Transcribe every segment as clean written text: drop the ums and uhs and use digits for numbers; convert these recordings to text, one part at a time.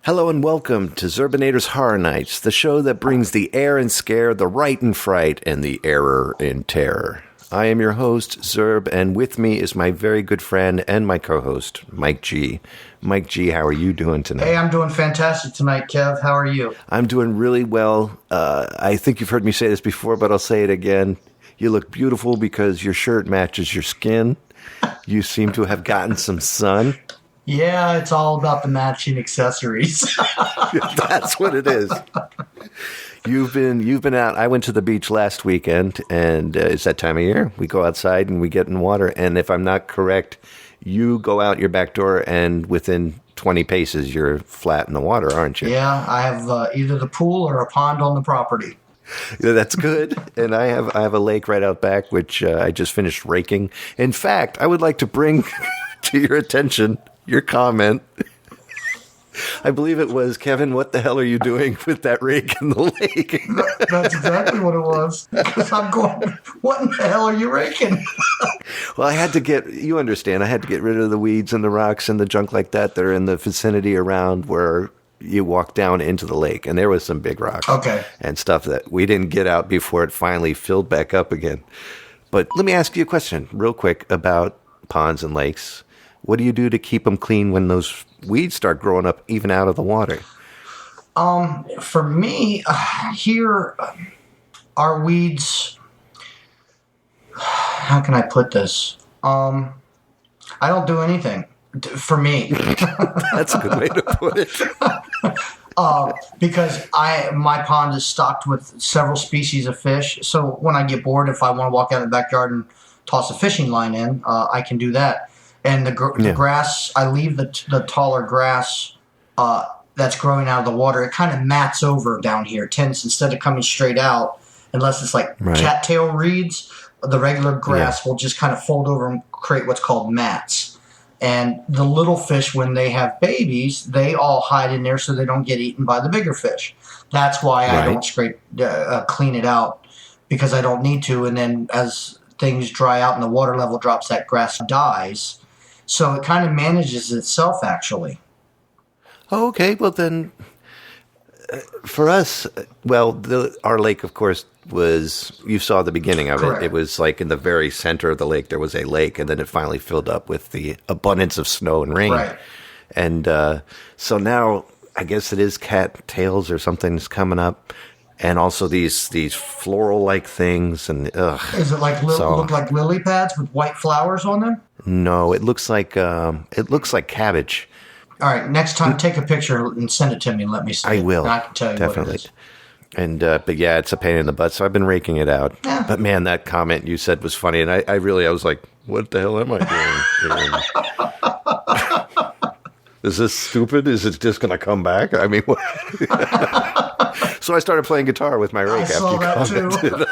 Hello and welcome to Zerbinator's Horror Nights, the show that brings the air and scare, the right and fright, and the error in terror. I am your host, Zerb, and with me is my very good friend and my co-host, Mike G. Mike G, how are you doing tonight? Hey, I'm doing fantastic tonight, Kev. How are you? I'm doing really well. I think you've heard me say this before, but I'll say it again. You look beautiful because your shirt matches your skin. You seem to have gotten some sun. Yeah, it's all about the matching accessories. That's what it is. You've been out. I went to the beach last weekend, and it's that time of year. We go outside and we get in water. And if I'm not correct, you go out your back door, and within 20 paces, you're flat in the water, aren't you? Yeah, I have either the pool or a pond on the property. Yeah, that's good. And I have a lake right out back, which I just finished raking. In fact, I would like to bring to your attention your comment. I believe it was, Kevin, what the hell are you doing with that rake in the lake? That's exactly what it was. Because I'm going, what in the hell are you raking? Well, I had to get rid of the weeds and the rocks and the junk like that that are in the vicinity around where you walk down into the lake. And there was some big rocks and stuff that we didn't get out before it finally filled back up again. But let me ask you a question real quick about ponds and lakes. What do you do to keep them clean when those weeds start growing up even out of the water? For me, here, our weeds, how can I put this? I don't do anything for me. That's a good way to put it. Because my pond is stocked with several species of fish. So when I get bored, if I want to walk out in the backyard and toss a fishing line in, I can do that. And the grass, I leave the taller grass that's growing out of the water. It kind of mats over down here. It tends, instead of coming straight out, unless it's like cattail reeds, the regular grass will just kind of fold over and create what's called mats. And the little fish, when they have babies, they all hide in there so they don't get eaten by the bigger fish. That's why I don't clean it out, because I don't need to. And then as things dry out and the water level drops, that grass dies. So it kind of manages itself, actually. Oh, okay. Well, then, for us, our lake, of course, you saw the beginning of it. It was like in the very center of the lake, there was a lake, and then it finally filled up with the abundance of snow and rain. Right. And so now, I guess it is cattails or something's coming up. And also these floral-like things, and Is it look like lily pads with white flowers on them? No, it looks like cabbage. All right, next time take a picture and send it to me and let me see. I will. And I can tell you definitely. What it is. And but yeah, it's a pain in the butt. So I've been raking it out. Yeah. But man, that comment you said was funny, and I was like, what the hell am I doing? Is this stupid? Is it just going to come back? I mean, what? So I started playing guitar with my rake after you commented.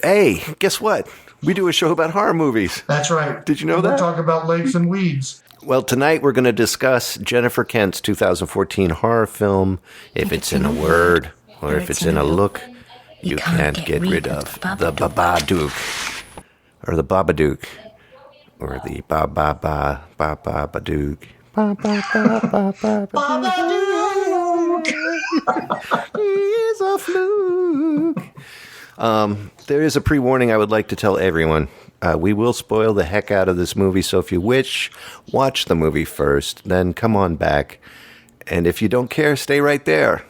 Hey, guess what? We do a show about horror movies. That's right. Did you know that? We'll talk about lakes and weeds. Well, tonight we're going to discuss Jennifer Kent's 2014 horror film, If It's in a Word, or If It's in a Look, You Can't Get Rid of the Babadook, or the Babadook, or the Babadook. Babadook. He is a fluke. There is a pre-warning I would like to tell everyone. We will spoil the heck out of this movie, so if you wish, watch the movie first, then come on back. And if you don't care, stay right there.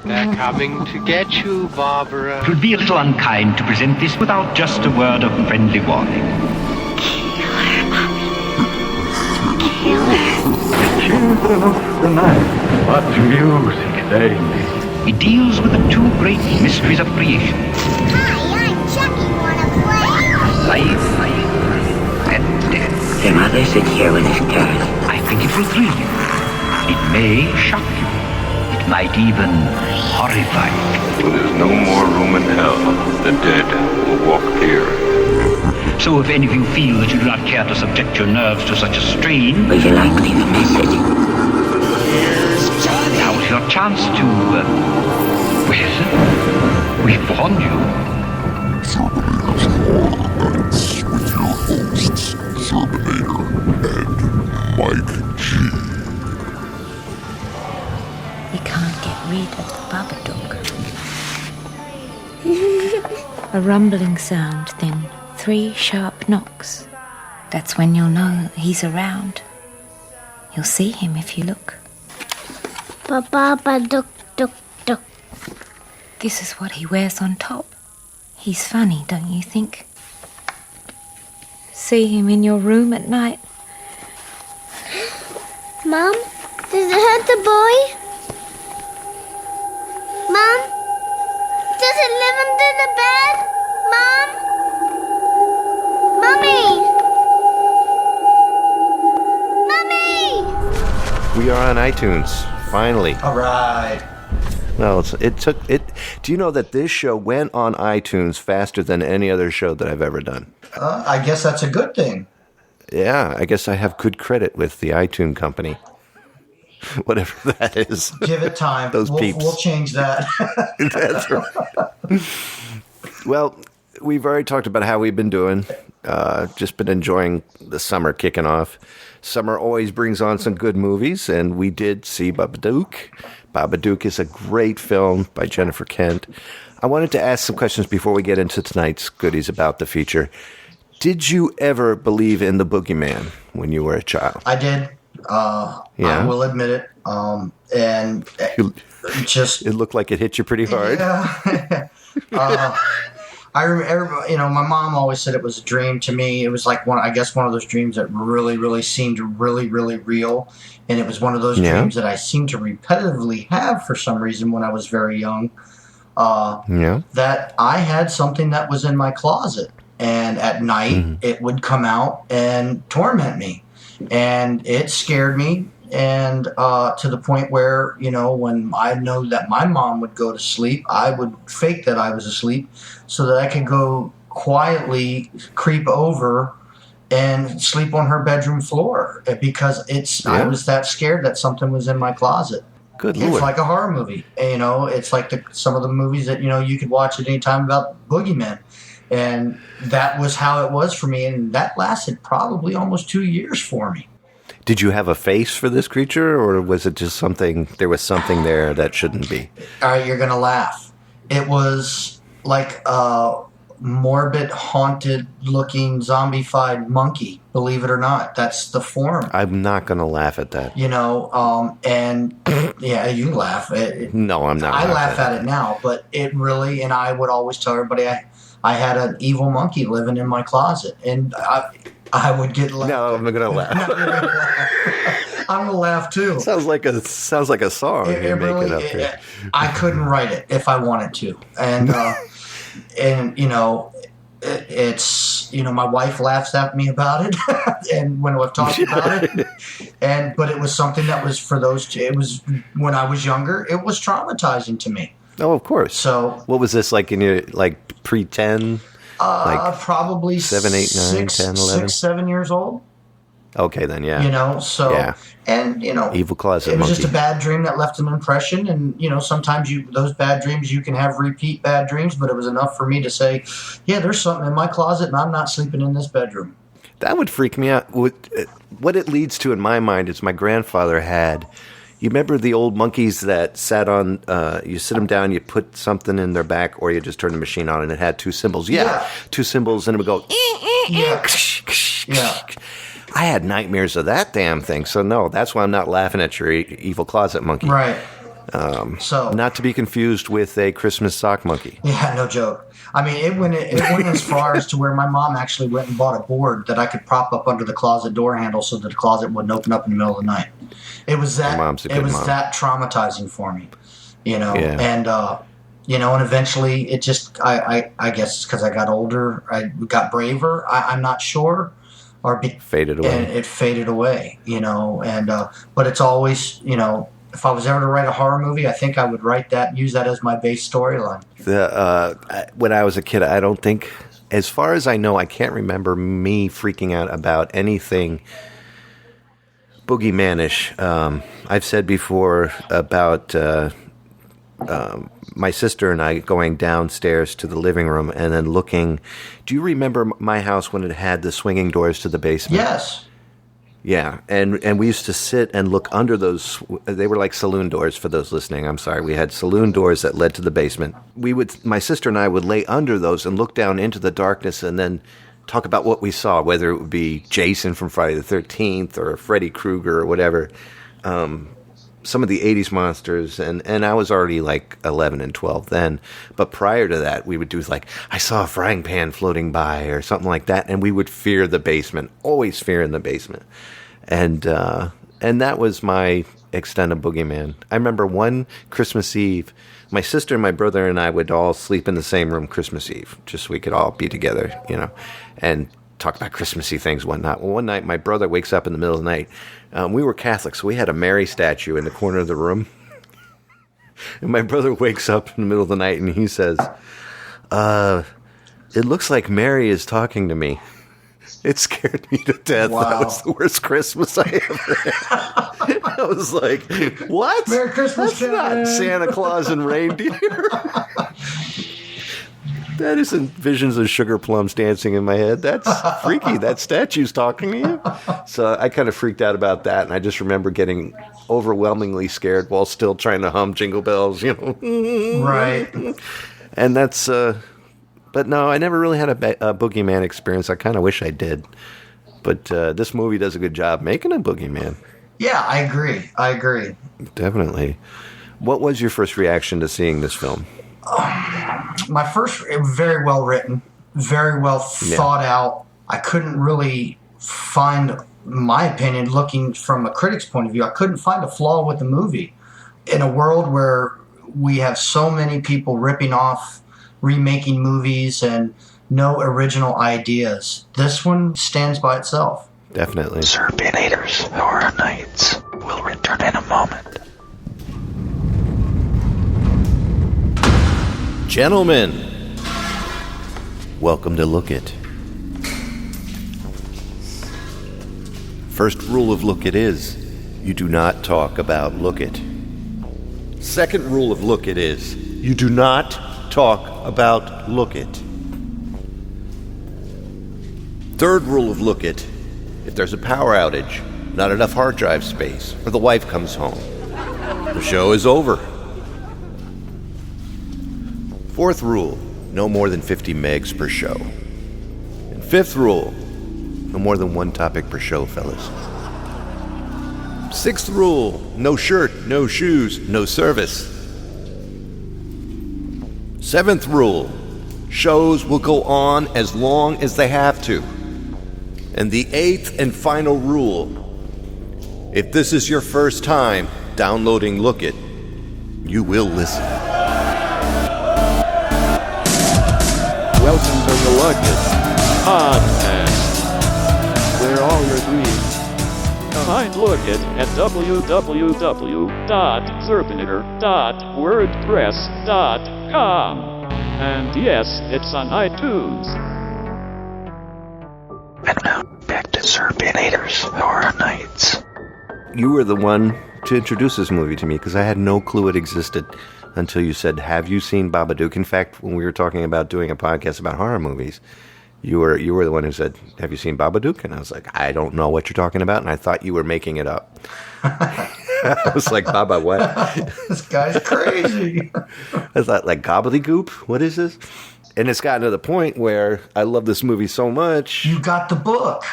They're coming to get you, Barbara. It would be a little unkind to present this without just a word of friendly warning. Children of the night, what music they make. It deals with the two great mysteries of creation. Hi, I'm Chucky. Wanna play? Life and death. Your mother sits here with his cat. I think it will thrill you. It may shock you. It might even horrify you. When there's no more room in hell, the dead will walk here. So if any of you feel that you do not care to subject your nerves to such a strain... Would you like to leave a message? Now is your chance to... we've warned you. Somebody else. A rumbling sound, then 3 sharp knocks. That's when you'll know he's around. You'll see him if you look. Babadook, dook, dook. This is what he wears on top. He's funny, don't you think? See him in your room at night. Mom, does it hurt the boy? Mom, does it live under the bed? Mom? Mommy! Mommy! We are on iTunes, finally. All right. Well, it took it. Do you know that this show went on iTunes faster than any other show that I've ever done? I guess that's a good thing. Yeah, I guess I have good credit with the iTunes company. Whatever that is. Give it time. Those peeps. We'll change that. That's right. Well, we've already talked about how we've been doing. Just been enjoying the summer kicking off. Summer always brings on some good movies, and we did see Babadook. Babadook is a great film by Jennifer Kent. I wanted to ask some questions before we get into tonight's goodies about the feature. Did you ever believe in the boogeyman when you were a child? I did. I will admit it. And it looked like it hit you pretty hard. Yeah. I remember, my mom always said it was a dream to me. It was like one of those dreams that really, really seemed really, really real. And it was one of those dreams that I seemed to repetitively have for some reason when I was very young. That I had something that was in my closet. And at night, it would come out and torment me. And it scared me. And to the point where, when I know that my mom would go to sleep, I would fake that I was asleep so that I could go quietly creep over and sleep on her bedroom floor because I was that scared that something was in my closet. Good Lord. It's like a horror movie. It's like some of the movies that, you could watch at any time about boogeymen. And that was how it was for me. And that lasted probably almost 2 years for me. Did you have a face for this creature, or was it just there was something there that shouldn't be? All right, you're going to laugh. It was like a morbid, haunted-looking, zombified monkey, believe it or not. That's the form. I'm not going to laugh at that. And yeah, you laugh. No, I'm not. I laugh at it now, but it really, and I would always tell everybody I had an evil monkey living in my closet, and I would get laughed. No, I'm not going to laugh. I'm going to laugh too. Sounds like a song you're making up here. I couldn't write it if I wanted to. And, it's, my wife laughs at me about it. And when I've talked about it, but it was something that was for those two. It was when I was younger, it was traumatizing to me. Oh, of course. So what was this like in your pre-10? Probably 7, 8, 9, 10, 11? 6, 7 years old. Okay, then, yeah. And, evil closet it was monkey. just a bad dream that left an impression. And, sometimes those bad dreams, you can have repeat bad dreams, but it was enough for me to say, yeah, there's something in my closet and I'm not sleeping in this bedroom. That would freak me out. What it leads to in my mind is my grandfather had... You remember the old monkeys that sat on, you sit them down, you put something in their back, or you just turn the machine on and it had 2 symbols. Yeah. 2 symbols, and it would go, Yeah. I had nightmares of that damn thing. So, no, that's why I'm not laughing at your evil closet monkey. Right. Not to be confused with a Christmas sock monkey. Yeah, no joke. I mean, it went as far as to where my mom actually went and bought a board that I could prop up under the closet door handle so that the closet wouldn't open up in the middle of the night. It was that. That traumatizing for me, and and eventually it just I guess it's because I got older, I got braver. I'm not sure, faded away. And it faded away, but it's always if I was ever to write a horror movie, I think I would write that and use that as my base storyline. When I was a kid, I don't think, as far as I know, I can't remember me freaking out about anything boogeymanish. I've said before about my sister and I going downstairs to the living room and then looking. Do you remember my house when it had the swinging doors to the basement? Yes. Yeah, and we used to sit and look under those. They were like saloon doors for those listening. I'm sorry. We had saloon doors that led to the basement. My sister and I would lay under those and look down into the darkness and then talk about what we saw, whether it would be Jason from Friday the 13th or Freddy Krueger or whatever. Some of the 80s monsters, and I was already like 11 and 12 then. But prior to that, we would do like, I saw a frying pan floating by or something like that, and we would fear the basement, always fear in the basement. And that was my extent of Boogeyman. I remember one Christmas Eve, my sister and my brother and I would all sleep in the same room Christmas Eve, just so we could all be together, and talk about Christmassy things and whatnot. Well, one night, my brother wakes up in the middle of the night. We were Catholic, so we had a Mary statue in the corner of the room. And my brother wakes up in the middle of the night, and he says, it looks like Mary is talking to me. It scared me to death. Wow. That was the worst Christmas I ever had. I was like, what? Merry Christmas, That's not Santa Claus and reindeer. That isn't visions of sugar plums dancing in my head. That's freaky. That statue's talking to you. So I kind of freaked out about that, and I just remember getting overwhelmingly scared while still trying to hum Jingle Bells, Right. And that's, but no, I never really had a Boogeyman experience. I kind of wish I did. But this movie does a good job making a Boogeyman. Yeah, I agree. Definitely. What was your first reaction to seeing this film? My first, very well written, very well thought out. I couldn't really find, my opinion, looking from a critic's point of view, I couldn't find a flaw with the movie. In a world where we have so many people ripping off, remaking movies and no original ideas, this one stands by itself. Definitely. Serpinators Horror Nights will return in a moment. Gentlemen, welcome to Look It. First rule of Look It is, you do not talk about Look It. Second rule of Look It is, you do not talk about Look It. Third rule of Look It, if there's a power outage, not enough hard drive space, or the wife comes home, the show is over. Fourth rule, no more than 50 megs per show. And fifth rule, no more than one topic per show, fellas. Sixth rule, no shirt, no shoes, no service. Seventh rule, shows will go on as long as they have to. And the eighth and final rule, if this is your first time downloading Look It, you will listen. Welcome to the Look It Podcast, where all your dreams find Look It at www.serpinator.wordpress.com. And yes, it's on iTunes. And now, back to Serpinators Horror Nights. You were the one to introduce this movie to me because I had no clue it existed until you said, have you seen Babadook? In fact, when we were talking about doing a podcast about horror movies, you were the one who said, have you seen Babadook? And I was like, I don't know what you're talking about, and I thought you were making it up. I was like, Baba, what? This guy's crazy. I thought, like, gobbledygook? What is this? And it's gotten to the point where I love this movie so much. You got the book.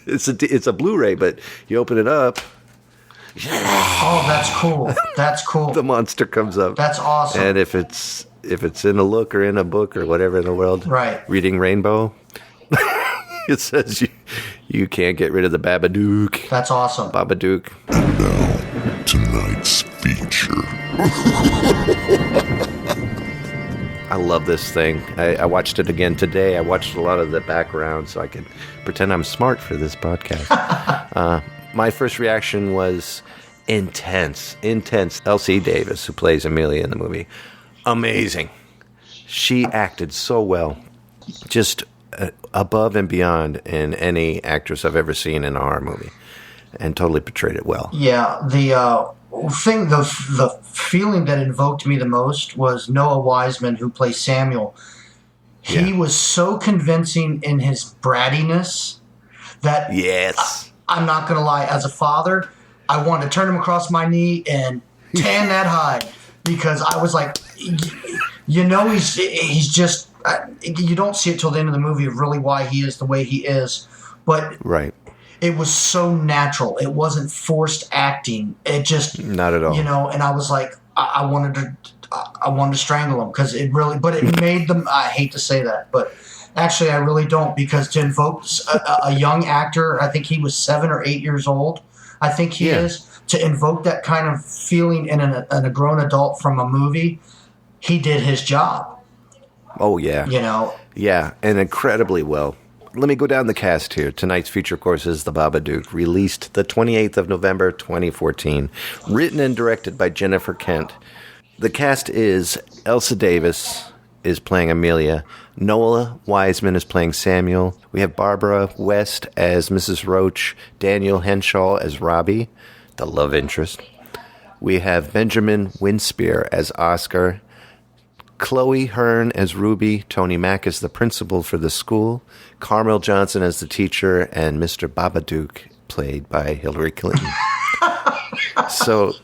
It's a Blu-ray, but you open it up. Oh, that's cool. That's cool. The monster comes up. That's awesome. And if it's in a look or in a book or whatever in the world, right. Reading Rainbow, it says you can't get rid of the Babadook. That's awesome. Babadook. And now, tonight's feature. I love this thing. I watched it again today. I watched a lot of the background so I could pretend I'm smart for this podcast. My first reaction was intense. Elsie Davis, who plays Amelia in the movie, amazing. She acted so well, just above and beyond in any actress I've ever seen in a horror movie, and totally portrayed it well. Yeah, the feeling that invoked me the most was Noah Wiseman, who plays Samuel. He was so convincing in his brattiness That Yes. I'm not going to lie. As a father, I wanted to turn him across my knee and tan that hide because I was like, he's just. You don't see it till the end of the movie of really why he is the way he is, but right. It was so natural. It wasn't forced acting. It just not at all. And I was like, I wanted to strangle him because it really. But it made them. I hate to say that, but. Actually, I really don't, because to invoke a young actor, I think he was 7 or 8 years old, I think he is, to invoke that kind of feeling in a grown adult from a movie, he did his job. Oh, yeah. Yeah, and incredibly well. Let me go down the cast here. Tonight's feature, of course, is The Babadook, released the 28th of November, 2014, written and directed by Jennifer Kent. The cast is Elsa Davis is playing Amelia. Noah Wiseman is playing Samuel. We have Barbara West as Mrs. Roach. Daniel Henshaw as Robbie, the love interest. We have Benjamin Winspear as Oscar. Chloe Hearn as Ruby. Tony Mack as the principal for the school. Carmel Johnson as the teacher. And Mr. Babadook, played by Hillary Clinton. So,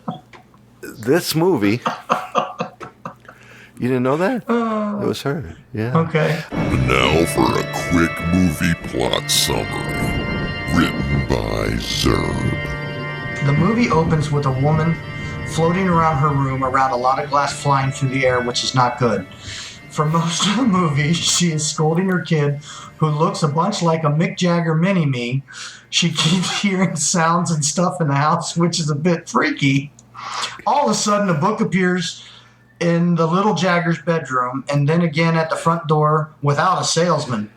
this movie... You didn't know that? It was her. Yeah. Okay. Now for a quick movie plot summary. Written by Zerb. The movie opens with a woman floating around her room around a lot of glass flying through the air, which is not good. For most of the movie, she is scolding her kid, who looks a bunch like a Mick Jagger mini-me. She keeps hearing sounds and stuff in the house, which is a bit freaky. All of a sudden, a book appears in the little Jagger's bedroom, and then again at the front door without a salesman.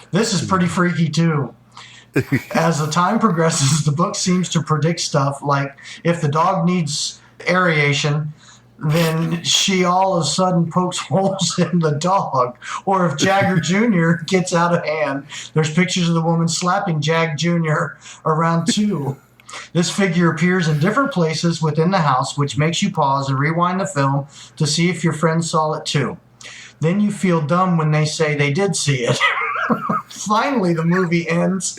This is pretty freaky too. As the time progresses, the book seems to predict stuff like if the dog needs aeration, then she all of a sudden pokes holes in the dog. Or if Jagger Jr. gets out of hand, there's pictures of the woman slapping Jag Jr. around too. This figure appears in different places within the house, which makes you pause and rewind the film to see if your friends saw it too. Then you feel dumb when they say they did see it. Finally, the movie ends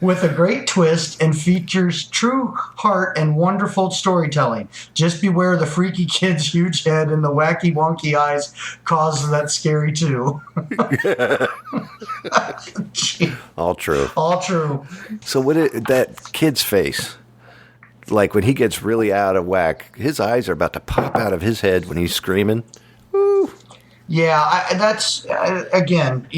with a great twist and features true heart and wonderful storytelling. Just beware the freaky kid's huge head and the wacky wonky eyes cause that scary too. All true. All true. So that kid's face, like when he gets really out of whack, his eyes are about to pop out of his head when he's screaming. Woo. Yeah, that's, again,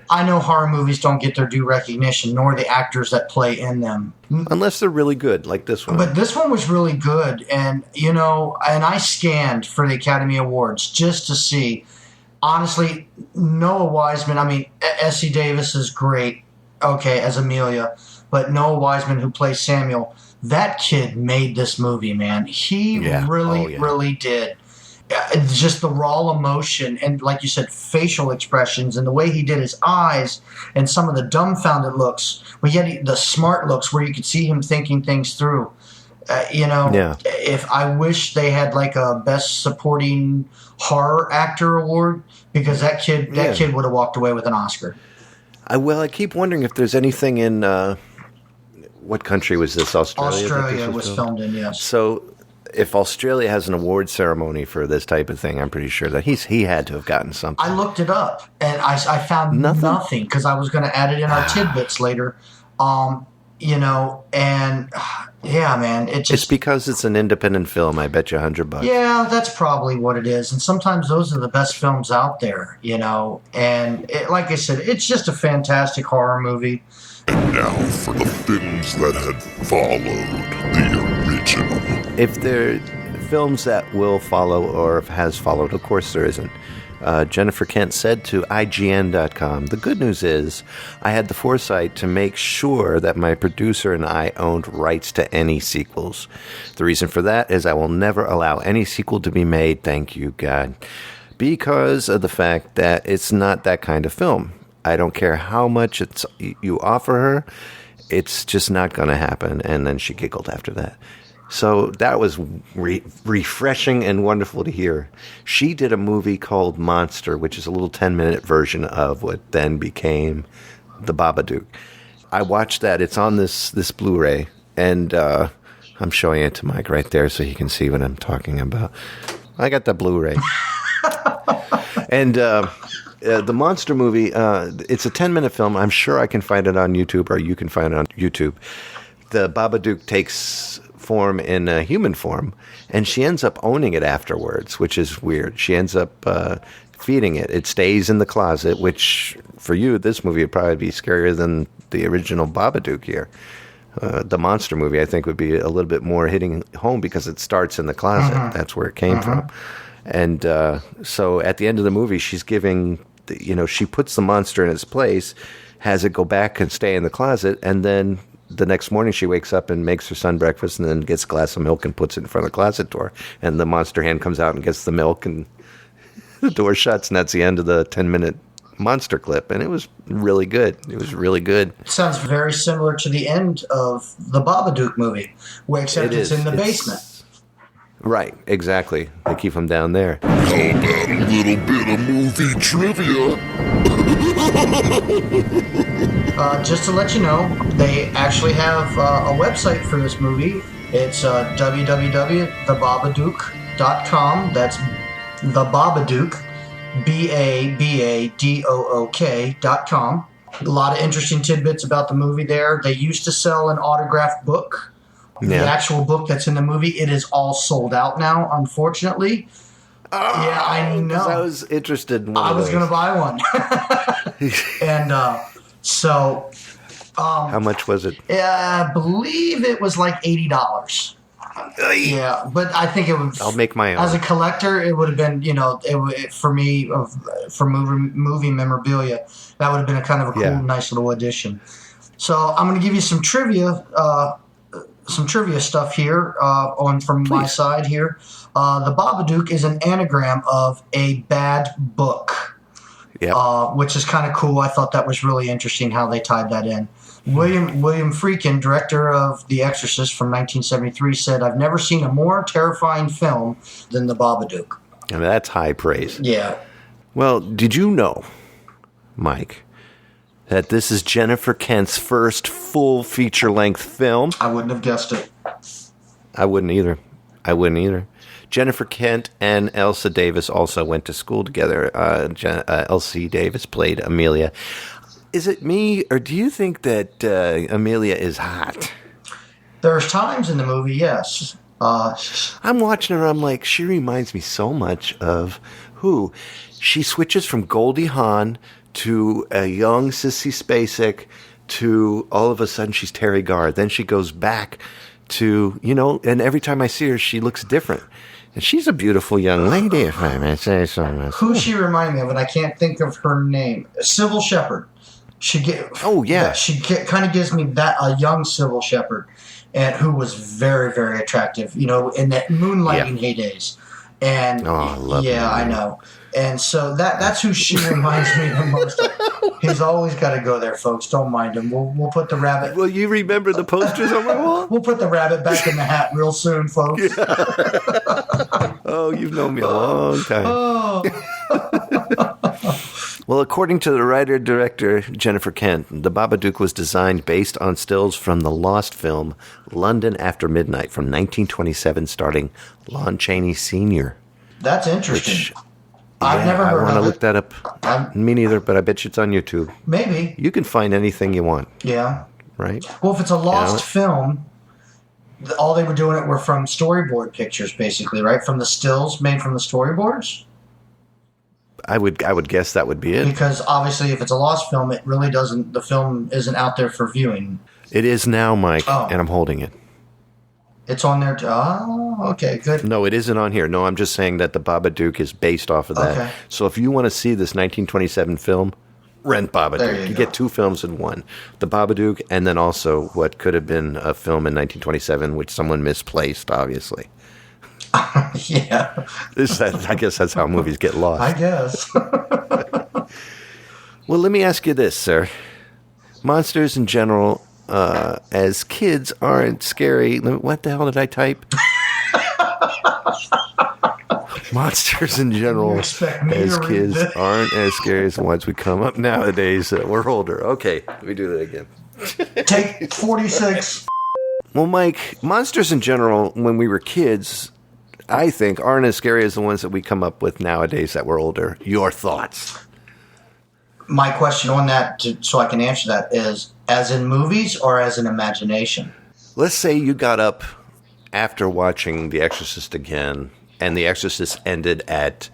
I know horror movies don't get their due recognition, nor the actors that play in them. Unless they're really good, like this one. But this one was really good, and, and I scanned for the Academy Awards just to see. Honestly, Noah Wiseman, Essie Davis is great, okay, as Amelia, but Noah Wiseman, who plays Samuel, that kid made this movie, man. He really did. Just the raw emotion and, like you said, facial expressions and the way he did his eyes and some of the dumbfounded looks, but yet the smart looks where you could see him thinking things through. If I wish they had like a best supporting horror actor award, because that kid would have walked away with an Oscar. I keep wondering if there's anything in what country was this? Australia. Australia was filmed in, yes. So if Australia has an award ceremony for this type of thing, I'm pretty sure that he had to have gotten something. I looked it up and I found nothing because I was going to add it in our tidbits later. Yeah, man, it's because it's an independent film. I bet you $100. Yeah, that's probably what it is. And sometimes those are the best films out there, And like I said, it's just a fantastic horror movie. And now for the films that had followed the original. If there are films that will follow or has followed, of course there isn't. Jennifer Kent said to IGN.com, "The good news is I had the foresight to make sure that my producer and I owned rights to any sequels. The reason for that is I will never allow any sequel to be made, thank you, God, because of the fact that it's not that kind of film. I don't care how much you offer her, it's just not going to happen." And then she giggled after that. So that was refreshing and wonderful to hear. She did a movie called Monster, which is a little 10-minute version of what then became The Babadook. I watched that. It's on this Blu-ray, and I'm showing it to Mike right there so he can see what I'm talking about. I got the Blu-ray. And the monster movie, it's a 10-minute film. I'm sure I can find it on YouTube, or you can find it on YouTube. The Babadook takes form in a human form, and she ends up owning it afterwards, which is weird. She ends up feeding it. It stays in the closet, which for you, this movie would probably be scarier than the original Babadook here. The monster movie, I think, would be a little bit more hitting home because it starts in the closet. That's where it came from. And so at the end of the movie, she's giving, she puts the monster in its place, has it go back and stay in the closet, and then the next morning she wakes up and makes her son breakfast and then gets a glass of milk and puts it in front of the closet door. And the monster hand comes out and gets the milk, and the door shuts, and that's the end of the 10-minute monster clip. And it was really good. It was really good. It sounds very similar to the end of the Babadook movie, except it's in the basement. Right, exactly. They keep him down there. How about a little bit of movie trivia? Just to let you know, they actually have a website for this movie. It's www.thebabadook.com. That's The Babadook, BABADOOK.com. A lot of interesting tidbits about the movie there. They used to sell an autographed book. The actual book that's in the movie, it is all sold out now, unfortunately. Yeah, I know. I was interested in one I was going to buy one. And so... how much was it? I believe it was like $80. Yeah, but I think it would... I'll make my own. As a collector, it would have been, for me, for movie memorabilia, that would have been a kind of a cool, nice little addition. So I'm going to give you some trivia stuff here from my side here. The Babadook is an anagram of a bad book, which is kind of cool. I thought that was really interesting how they tied that in. William Friedkin, director of The Exorcist from 1973, said, "I've never seen a more terrifying film than The Babadook." And that's high praise. Yeah. Well, did you know, Mike, that this is Jennifer Kent's first full feature-length film? I wouldn't have guessed it. I wouldn't either. Jennifer Kent and Elsa Davis also went to school together. Elsie Davis played Amelia. Is it me, or do you think that Amelia is hot? There's times in the movie, yes. I'm watching her, I'm like, she reminds me so much of who? She switches from Goldie Hawn to a young Sissy Spacek to all of a sudden she's Terry Garr. Then she goes back to, and every time I see her, she looks different. And she's a beautiful young lady, if I may say so myself. Who she remind me of, and I can't think of her name. Sybil Shepherd. She kind of gives me that a young Sybil Shepherd, and who was very, very attractive, in that moonlighting heydays. And I love I know. And so that's who she reminds me the most of. He's always got to go there, folks. Don't mind him. We'll put the rabbit. Will you remember the posters on my wall? We'll put the rabbit back in the hat real soon, folks. Oh, you've known me a long time. Well, according to the writer-director Jennifer Kent, The Babadook was designed based on stills from the lost film London After Midnight from 1927, starring Lon Chaney Sr. That's interesting. I've never heard of it. I want to look that up. Me neither, but I bet you it's on YouTube. Maybe. You can find anything you want. Yeah. Right? Well, if it's a lost film, all they were doing were from storyboard pictures, basically, right? From the stills made from the storyboards? I would guess that would be it. Because obviously, if it's a lost film, it really doesn't. The film isn't out there for viewing. It is now, Mike, and I'm holding it. It's on there. Okay, good. No, it isn't on here. No, I'm just saying that the Babadook is based off of that. Okay. So if you want to see this 1927 film, rent Babadook. You get two films in one: the Babadook, and then also what could have been a film in 1927, which someone misplaced, obviously. Yeah. I guess that's how movies get lost. I guess. Well, let me ask you this, sir. Monsters in general, as kids, aren't scary. What the hell did I type? monsters in general as kids aren't as scary as the ones we come up nowadays that we're older. Okay, let me do that again. Take 46. Well, Mike, monsters in general, when we were kids, I think, aren't as scary as the ones that we come up with nowadays that we're older. Your thoughts? My question on that, so I can answer that, is as in movies or as in imagination? Let's say you got up after watching The Exorcist again, and The Exorcist ended at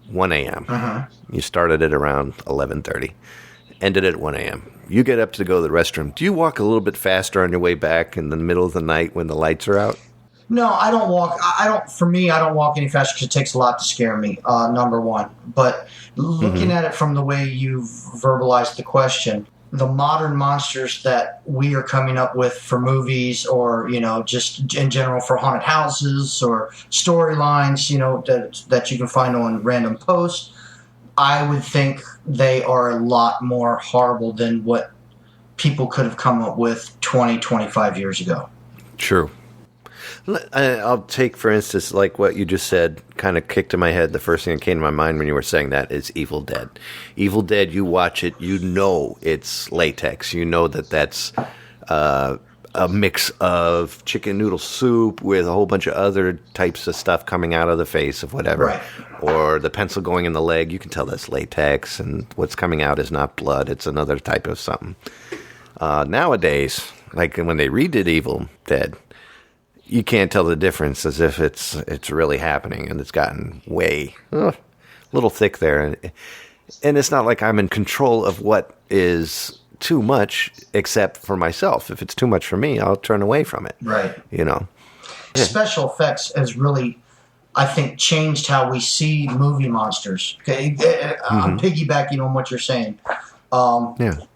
1 a.m. You started it around 11:30, ended at 1 a.m. You get up to go to the restroom. Do you walk a little bit faster on your way back in the middle of the night when the lights are out? No, I don't walk. For me, I don't walk any faster because it takes a lot to scare me, number one. But looking at it from the way you've verbalized the question, the modern monsters that we are coming up with for movies or, just in general for haunted houses or storylines, that you can find on random posts, I would think they are a lot more horrible than what people could have come up with 20, 25 years ago. True. I'll take, for instance, like what you just said, kind of kicked in my head. The first thing that came to my mind when you were saying that is Evil Dead. Evil Dead, you watch it, you know it's latex. You know that's a mix of chicken noodle soup with a whole bunch of other types of stuff coming out of the face of whatever. Right. Or the pencil going in the leg. You can tell that's latex, and what's coming out is not blood. It's another type of something. Nowadays, like when they redid Evil Dead, you can't tell the difference as if it's really happening, and it's gotten way a little thick there. And it's not like I'm in control of what is too much, except for myself. If it's too much for me, I'll turn away from it. Right. Special effects has really, I think, changed how we see movie monsters. Okay, I'm piggybacking on what you're saying.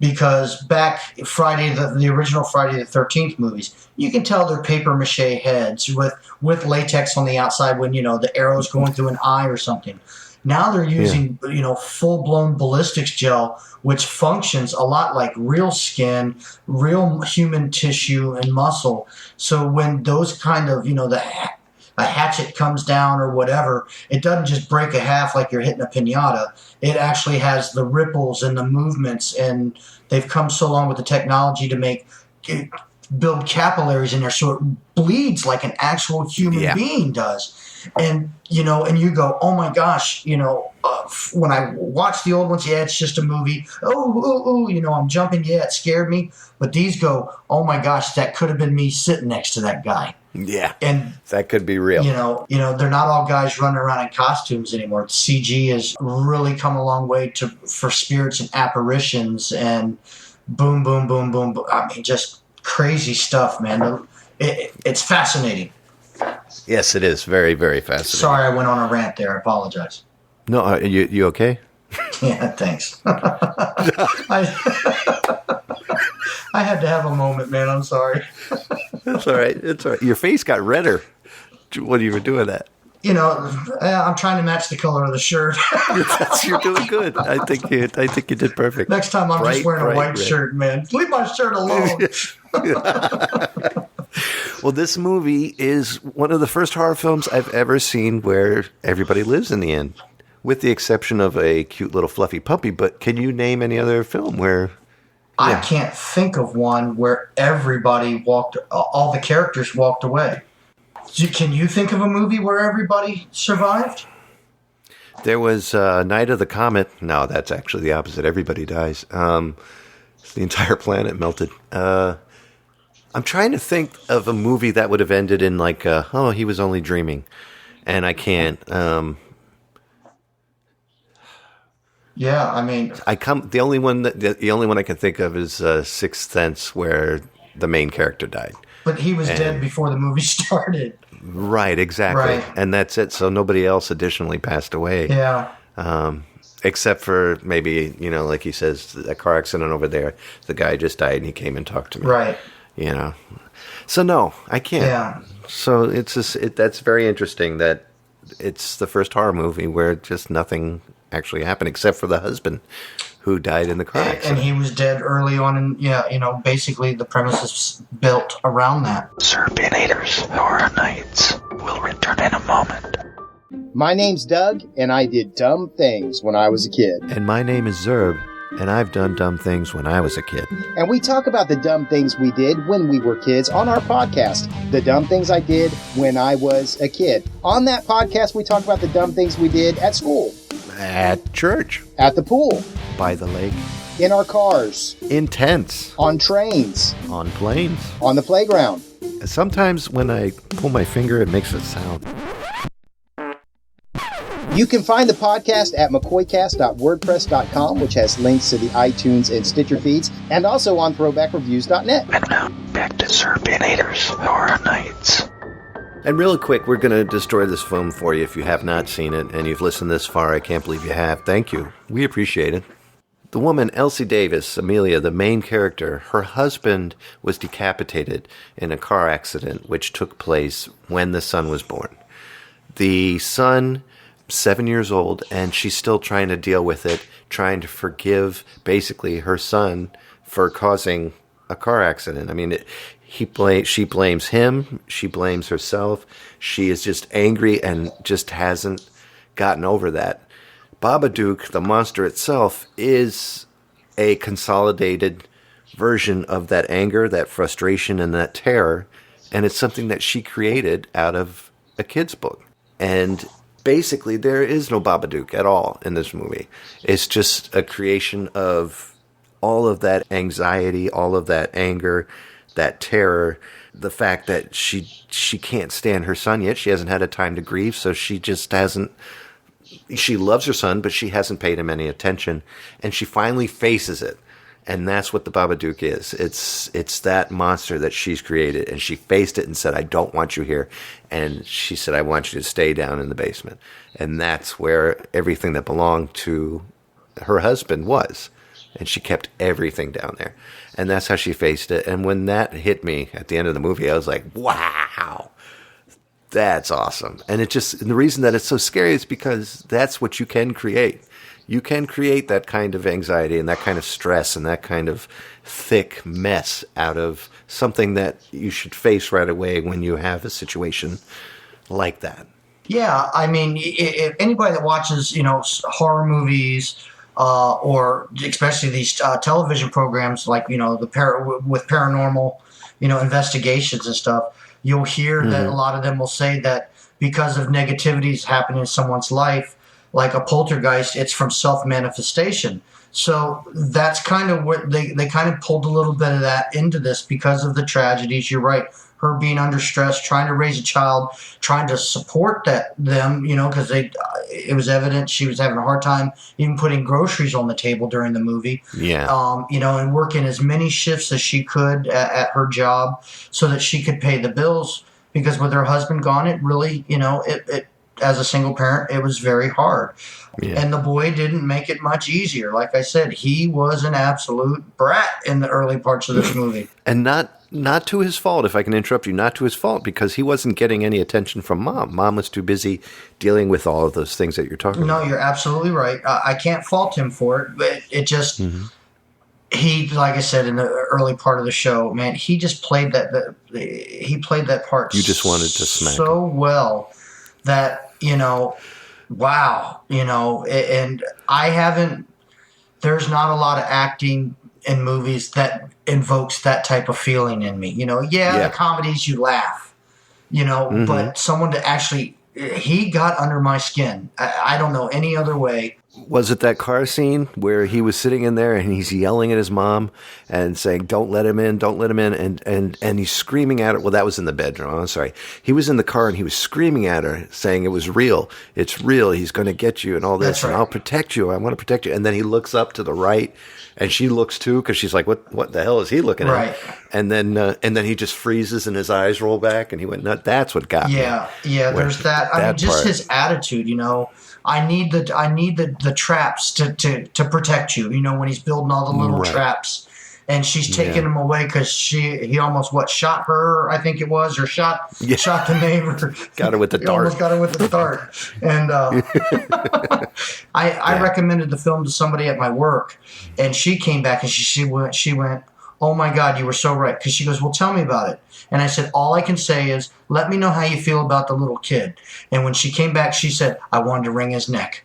Because back Friday, the original Friday the 13th movies, you can tell they're paper mache heads with latex on the outside when, the arrow's going through an eye or something. Now they're using, full-blown ballistics gel, which functions a lot like real skin, real human tissue and muscle. So when those kind of, a hatchet comes down or whatever, it doesn't just break a half like you're hitting a piñata. It actually has the ripples and the movements, and they've come so long with the technology to build capillaries in there so it bleeds like an actual human being does. And, and you go, oh my gosh, when I watch the old ones, it's just a movie. I'm jumping. It scared me. But these go, oh my gosh, that could have been me sitting next to that guy. Yeah, and that could be real. They're not all guys running around in costumes anymore. CG has really come a long way for spirits and apparitions and boom, boom, boom, boom, boom. I mean, just crazy stuff, man. It's fascinating. Yes, it is. Very, very fascinating. Sorry, I went on a rant there. I apologize. No, you okay? Yeah, thanks. I had to have a moment, man. I'm sorry. It's all right. It's all right. Your face got redder when you were doing that. I'm trying to match the color of the shirt. You're doing good. I think you did perfect. Next time I'm just wearing a white shirt, man. Leave my shirt alone. Well, this movie is one of the first horror films I've ever seen where everybody lives in the end, with the exception of a cute little fluffy puppy. But can you name any other film where... I can't think of one where everybody all the characters walked away. Can you think of a movie where everybody survived? There was Night of the Comet. No, that's actually the opposite. Everybody dies. The entire planet melted. I'm trying to think of a movie that would have ended in like, he was only dreaming. And I can't. Yeah, I mean, the only one I can think of is Sixth Sense, where the main character died. But he was dead before the movie started. Right, exactly. Right. And that's it. So nobody else additionally passed away. Yeah. Except for maybe, like he says, that car accident over there. The guy just died and he came and talked to me. Right. So no, I can't. Yeah. So it's just, that's very interesting that it's the first horror movie where just nothing actually happened except for the husband who died in the car accident. And he was dead early on, and basically the premise is built around that. Serpinators, Horror Nights will return in a moment. My name's Doug, and I did dumb things when I was a kid. And my name is Zerb, and I've done dumb things when I was a kid. And we talk about the dumb things we did when we were kids on our podcast, The Dumb Things I Did When I Was a Kid. On that podcast, we talk about the dumb things we did at school. At church. At the pool. By the lake. In our cars. In tents. On trains. On planes. On the playground. Sometimes when I pull my finger, it makes a sound. You can find the podcast at mccoycast.wordpress.com, which has links to the iTunes and Stitcher feeds, and also on throwbackreviews.net. And now, back to Serpinators Horror Nights. And real quick, we're going to destroy this film for you if you have not seen it, and you've listened this far. I can't believe you have. Thank you. We appreciate it. The woman, Elsie Davis, Amelia, the main character, her husband was decapitated in a car accident which took place when the son was born. The son, 7 years old, and she's still trying to deal with it, trying to forgive basically her son for causing a car accident. I mean, she blames him, she blames herself. She is just angry and just hasn't gotten over that. Babadook, the monster itself, is a consolidated version of that anger, that frustration, and that terror, and it's something that she created out of a kid's book. And basically, there is no Babadook at all in this movie. It's just a creation of all of that anxiety, all of that anger, that terror, the fact that she can't stand her son yet. She hasn't had a time to grieve, so she just hasn't. She loves her son, but she hasn't paid him any attention, and she finally faces it. And that's what the Babadook is. It's that monster that she's created, and she faced it and said, I don't want you here. And she said, I want you to stay down in the basement. And that's where everything that belonged to her husband was. And she kept everything down there. And that's how she faced it. And when that hit me at the end of the movie, I was like, wow, that's awesome. And the reason that it's so scary is because that's what you can create. You can create that kind of anxiety and that kind of stress and that kind of thick mess out of something that you should face right away when you have a situation like that. Yeah, I mean, if anybody that watches, horror movies or especially these television programs like, with paranormal, investigations and stuff, you'll hear that a lot of them will say that because of negativities happening in someone's life, like a poltergeist, it's from self-manifestation. So that's kind of what they kind of pulled a little bit of that into this because of the tragedies. You're right. Her being under stress, trying to raise a child, trying to support them, because it was evident she was having a hard time even putting groceries on the table during the movie. Yeah. And working as many shifts as she could at her job so that she could pay the bills, because with her husband gone, it really, it as a single parent, it was very hard. Yeah. And the boy didn't make it much easier. Like I said, he was an absolute brat in the early parts of this movie. And not to his fault, if I can interrupt you, not to his fault, because he wasn't getting any attention from Mom. Mom was too busy dealing with all of those things that you're talking about. No, you're absolutely right. I can't fault him for it, but it just... He, like I said in the early part of the show, man, he just played he played that part. You just wanted to smack so him. Well that, wow, and I haven't, there's not a lot of acting in movies that invokes that type of feeling in me. The comedies you laugh, but someone to actually, he got under my skin. I don't know any other way. Was it that car scene where he was sitting in there and he's yelling at his mom and saying, don't let him in, don't let him in, and he's screaming at her. Well, that was in the bedroom. I'm sorry. He was in the car and he was screaming at her, saying it was real. It's real. He's going to get you and all this. That's right. And I'll protect you. I want to protect you. And then he looks up to the right and she looks too, because she's like, what the hell is he looking at? And then he just freezes and his eyes roll back and he went, no, that's what got me. Yeah, there's that. I mean, just part. His attitude, I need the traps to protect you. When he's building all the little traps, and she's taking him away because he almost shot her, I think it was, or shot the neighbor. Got her with the dart. Almost got her with the dart. And I recommended the film to somebody at my work, and she came back and she went, oh my God, you were so right. Because she goes, well, tell me about it. And I said, all I can say is, let me know how you feel about the little kid. And when she came back, she said, I wanted to wring his neck.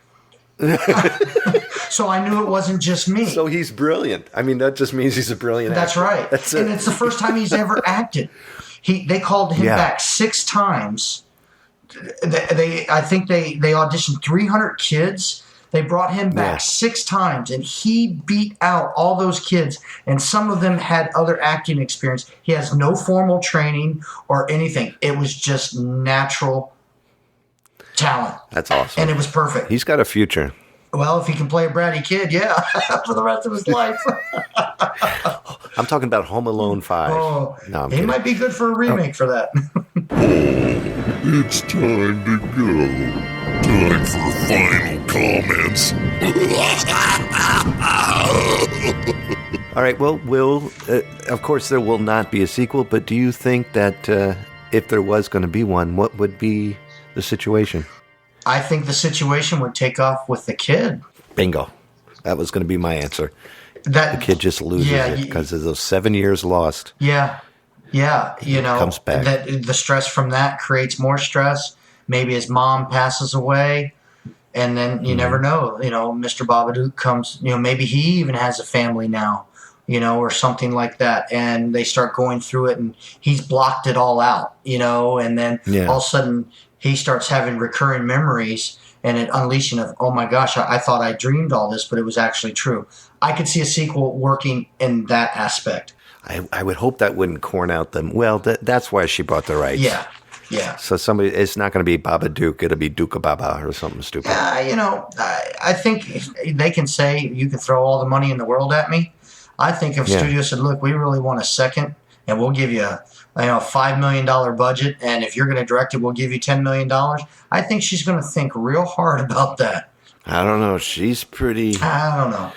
So I knew it wasn't just me. So he's brilliant. I mean, that just means he's a brilliant That's actor. right. That's and it. it's the first time he's ever acted. They called him back 6 times. I think they auditioned 300 kids. They brought him back 6 times, and he beat out all those kids. And some of them had other acting experience. He has no formal training or anything. It was just natural talent. That's awesome. And it was perfect. He's got a future. Well, if he can play a bratty kid, yeah, for the rest of his life. I'm talking about Home Alone 5. Oh, no, I'm he kidding. might be good for a remake for that. It's time to go. Time for final comments. All right, well, of course there will not be a sequel, but do you think that if there was going to be one, what would be the situation? I think the situation would take off with the kid. Bingo. That was going to be my answer. The kid just loses it because of those 7 years lost. Yeah. Comes back. That the stress from that creates more stress. Maybe his mom passes away, and then you never know. Mr. Babadook comes. Maybe he even has a family now. Or something like that, and they start going through it, and he's blocked it all out. And then all of a sudden he starts having recurring memories, and it unleashing of, oh my gosh, I thought I dreamed all this, but it was actually true. I could see a sequel working in that aspect. I would hope that wouldn't corn out them. Well, that's why she bought the rights. Yeah. So it's not going to be Babadook. It'll be Duka Baba or something stupid. I think they can say, you can throw all the money in the world at me. I think if studio said, look, we really want a second, and we'll give you a $5 million budget, and if you're going to direct it, we'll give you $10 million. I think she's going to think real hard about that. I don't know. She's pretty... I don't know.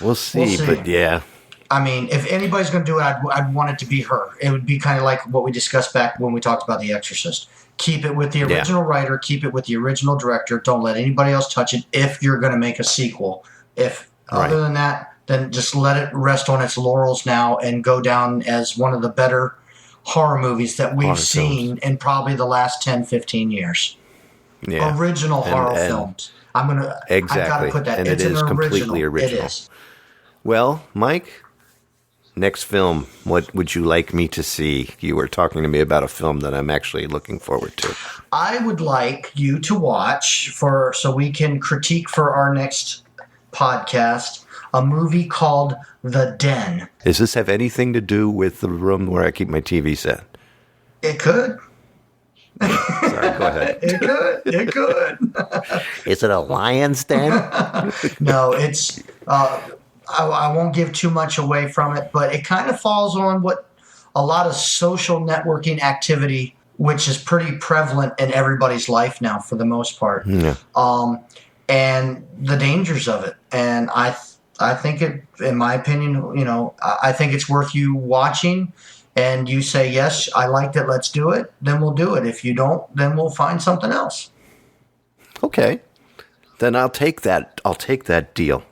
We'll see, but yeah. I mean, if anybody's going to do it, I'd want it to be her. It would be kind of like what we discussed back when we talked about The Exorcist. Keep it with the original writer. Keep it with the original director. Don't let anybody else touch it if you're going to make a sequel. Other than that, then just let it rest on its laurels now and go down as one of the better horror movies that we've seen in probably the last 10, 15 years. Yeah. Original horror films. I've got to put that. And it's it is completely original. original. It is. Well, Mike, next film, what would you like me to see? You were talking to me about a film that I'm actually looking forward to. I would like you to watch so we can critique for our next podcast a movie called The Den. Does this have anything to do with the room where I keep my TV set? It could. Sorry, go ahead. It could. Is it a lion's den? No, it's... I won't give too much away from it, but it kind of falls on what a lot of social networking activity, which is pretty prevalent in everybody's life now for the most part, and the dangers of it. And I think it, in my opinion, I think it's worth you watching, and you say, yes, I liked it, let's do it, then we'll do it. If you don't, then we'll find something else. Okay. Then I'll take that deal.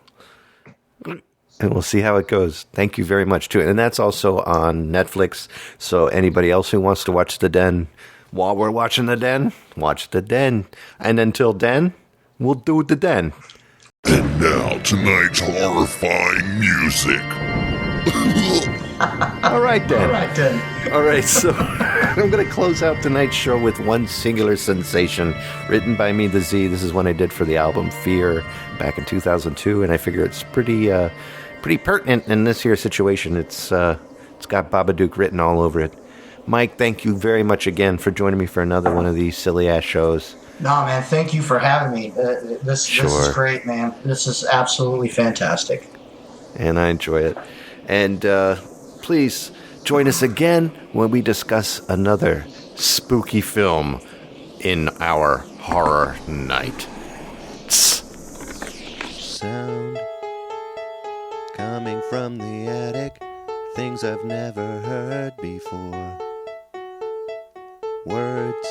And we'll see how it goes. Thank you very much, too. And that's also on Netflix. So anybody else who wants to watch The Den, while we're watching The Den, watch The Den. And until then, we'll do The Den. And now, tonight's horrifying music. All right, then. All right, so I'm going to close out tonight's show with one singular sensation written by me, the Z. This is one I did for the album Fear back in 2002, and I figure it's pretty pertinent in this here situation. It's got Babadook written all over it. Mike, thank you very much again for joining me for another one of these silly-ass shows. No, man, thank you for having me. This is great, man. This is absolutely fantastic. And I enjoy it. And please join us again when we discuss another spooky film in our horror night. Sound coming from the attic, things I've never heard before. Words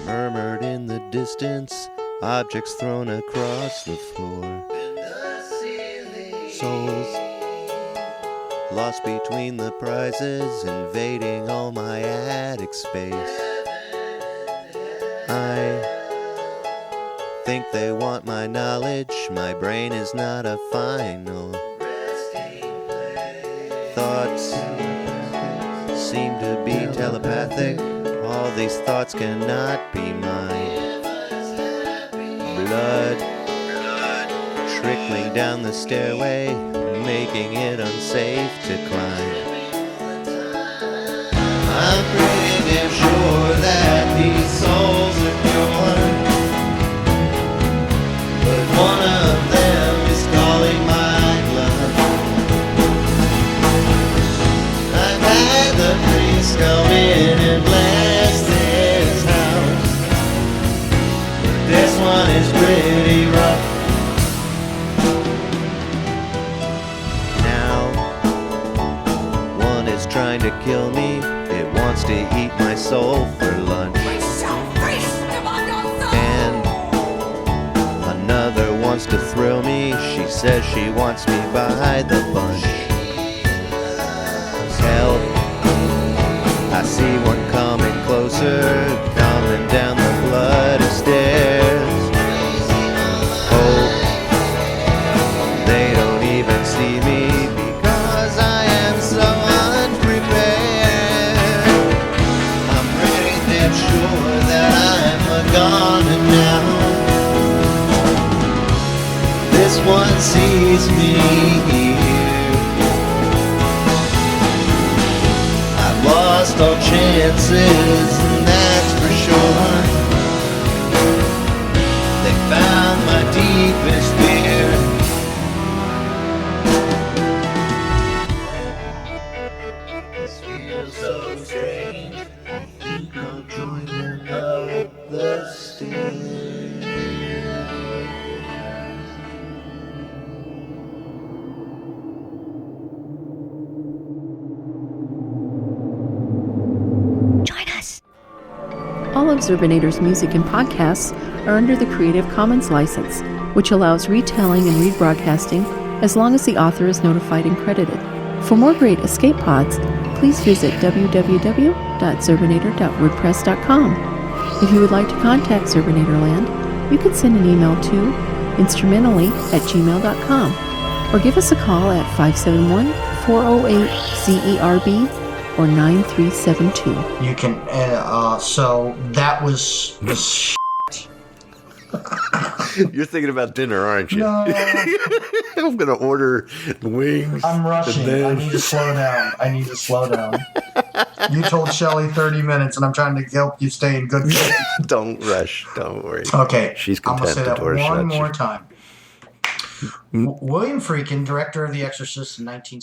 murmured in the distance, objects thrown across the floor. Souls lost between the prizes, invading all my attic space. I think they want my knowledge, my brain is not a final. Thoughts seem to be telepathic, all these thoughts cannot be mine. Blood trickling down the stairway, making it unsafe to climb. I'm pretty damn sure that these souls are pure, but one of them is calling my bluff. I've had the priest come in and bless this house, but this one is pretty rough. Trying to kill me, it wants to eat my soul for lunch. And another wants to thrill me, she says she wants me by the bunch. Help, I see one coming closer, coming down the bloody stairs. Hope they don't even see me, because I am so sure that I'm a goner now. This one sees me here. I've lost all chances, and that's for sure. They found my deepest fear. This feels so strange. Join them up the stairs. Join us. All of Zerbinator's music and podcasts are under the Creative Commons license, which allows retelling and rebroadcasting as long as the author is notified and credited. For more great escape pods, please visit www.zerbinator.wordpress.com. If you would like to contact Zerbinatorland, you can send an email to instrumentally@gmail.com or give us a call at 571-408-ZERB or 9372. You can, so that was the shit. You're thinking about dinner, aren't you? No. I'm going to order wings. I'm rushing. I need to slow down. You told Shelly 30 minutes, and I'm trying to help you stay in good shape. Don't rush. Don't worry. Okay. She's I'm going to say that one more time. William Friedkin, director of The Exorcist in 19...